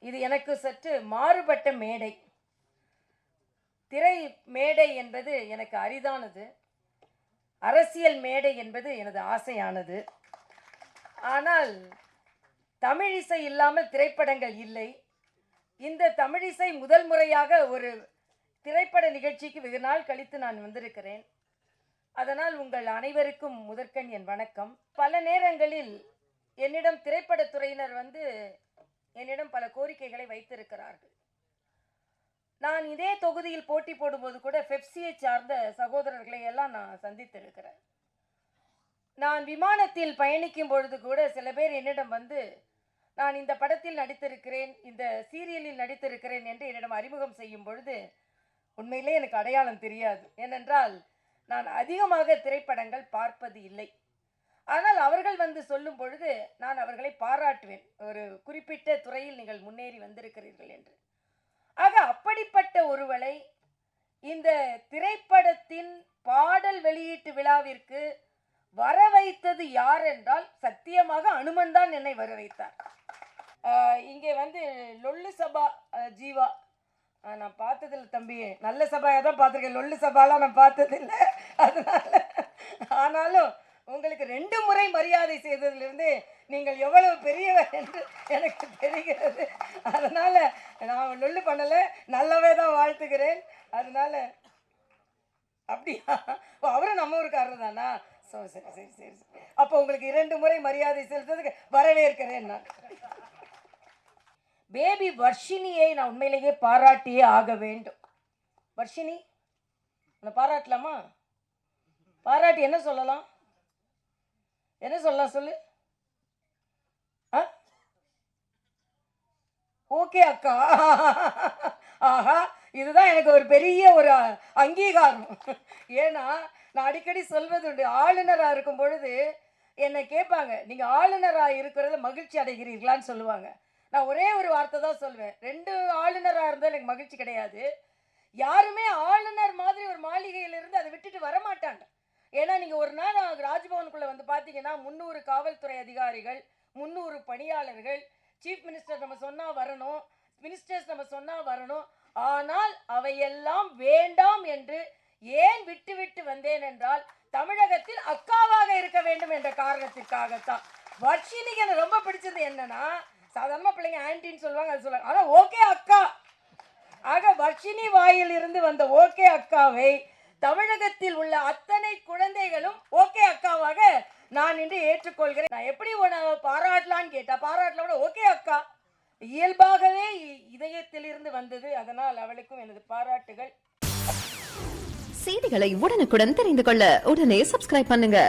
இது எனக்கு சற்று மாறுபட்ட மேடை. திரை மேடை என்பது எனக்கு அரிதானது, அரசியல் மேடை என்பது எனது ஆசையானது. ஆனால் தமிழிசை இல்லாமல் திரைப்படங்கள் இல்லை. இந்த தமிழிசை முதல் முறையாக ஒரு திரைப்பட நிகழ்ச்சிக்கு வெகு நாள் கழித்து நான் வந்திருக்கிறேன். அதனால் உங்கள் அனைவருக்கும் முதற்கண் என் வணக்கம். பல நேரங்களில் என்னிடம் திரைப்படத்துறையினர் என்னிடம் பல கோரிக்கைகளை வைத்திருக்கிறார்கள். நான் இதே தொகுதியில் போட்டி போடும்போது கூட பெப்சியை சார்ந்த சகோதரர்களை எல்லாம் நான் சந்தித்திருக்கிறேன். நான் விமானத்தில் பயணிக்கும் பொழுது கூட சில பேர் என்னிடம் நான் இந்த படத்தில் நடித்திருக்கிறேன், இந்த சீரியலில் நடித்திருக்கிறேன் என்று என்னிடம் அறிமுகம் செய்யும் பொழுது உண்மையிலே எனக்கு அடையாளம் தெரியாது. ஏனென்றால் நான் அதிகமாக திரைப்படங்கள் பார்ப்பது இல்லை. ஆனால் அவர்கள் சொல்லும் பொழுது நான் அவர்களை பாராட்டுவேன், ஒரு குறிப்பிட்ட துறையில் நீங்கள் முன்னேறி வந்திருக்கிறீர்கள் என்று. ஆக அப்படிப்பட்ட ஒருவளை இந்த திரைப்படத்தின் பாடல் வெளியீட்டு விழாவிற்கு வர வைத்தது யார் என்றால் சத்தியமாக அனுமன் தான் என்னை வர வைத்தார். இங்கே லொல்லு சபா ஜீவா நான் பார்த்ததில்லை தம்பி, நல்ல சபாயாக தான் பார்த்துருக்கேன், லொல்லு சபாலாம் நான் பார்த்ததில்லை. அதனால ஆனாலும் உங்களுக்கு 2 முறை மரியாதை செய்ததிலிருந்து நீங்கள் எவ்வளவு பெரியவர் என்று எனக்கு தெரிகிறது. அதனால் நான் லொல்லு பண்ணலை, நல்லாவே தான் வாழ்த்துக்கிறேன். அதனால் அப்படியா, அவரும் நம்ம ஊருக்காரர் தானா? சரி சரி சரி சரி சரி அப்போ உங்களுக்கு 2 முறை மரியாதை செலுத்துறதுக்கு வரவேற்கிறேன் நான். பேபி வர்ஷினியை நான் உண்மையிலேயே பாராட்டியே ஆக வேண்டும். வர்ஷினி, நான் பாராட்டலாமா? பாராட்டி என்ன சொல்லலாம்? என்ன சொல்லலாம் சொல்லு? ஓகே அக்கா. ஆஹா, இதுதான் எனக்கு ஒரு பெரிய ஒரு அங்கீகாரம். ஏன்னா நான் அடிக்கடி சொல்வது உண்டு, ஆளுநராக இருக்கும் பொழுது என்னை கேட்பாங்க, நீங்கள் ஆளுநராக இருக்கிறத மகிழ்ச்சி அடைகிறீர்களான்னு சொல்லுவாங்க. நான் ஒரே ஒரு வார்த்தை தான் சொல்வேன், 2 ஆளுநராக இருந்தால் எனக்கு மகிழ்ச்சி கிடையாது. யாருமே ஆளுநர் மாதிரி ஒரு மாளிகையிலிருந்து அதை விட்டுட்டு வரமாட்டாங்க. ஏன்னா நீங்கள் ஒரு நாள் ராஜ்பவனுக்குள்ளே பார்த்தீங்கன்னா 300 காவல்துறை அதிகாரிகள், 300 பணியாளர்கள், சீஃப் மினிஸ்டர் நம்ம சொன்னால் வரணும், மினிஸ்டர்ஸ் நம்ம சொன்னால் வரணும். ஆனால் அவையெல்லாம் வேண்டாம் என்று ஏன் விட்டு விட்டு வந்தேன் என்றால் தமிழகத்தில் அக்காவாக இருக்க வேண்டும் என்ற காரணத்திற்காகத்தான். வர்ஷினிக்கு எனக்கு ரொம்ப பிடிச்சது என்னன்னா, சாதாரண பிள்ளைங்க ஆன்டின்னு சொல்லுவாங்க, அது சொல்லுவாங்க, ஆனால் ஓகே அக்கா. ஆக வர்ஷினி வாயில் இருந்து வந்த ஓகே அக்காவை தமிழகத்தில் உள்ள அத்தனை குழந்தைகளும் ஓகே அக்காவாக நான் இன்று ஏற்றுக்கொள்கிறேன். நான் எப்படி பாராட்டலான்னு கேட்டா, பாராட்டல விட ஓகே அக்கா இயல்பாகவே இதயத்தில் இருந்து வந்தது. அதனால் அவளுக்கும் எனது பாராட்டுகள். செய்திகளை உடனுக்குடன் தெரிந்து கொள்ள உடனே சப்ஸ்கிரைப் பண்ணுங்க.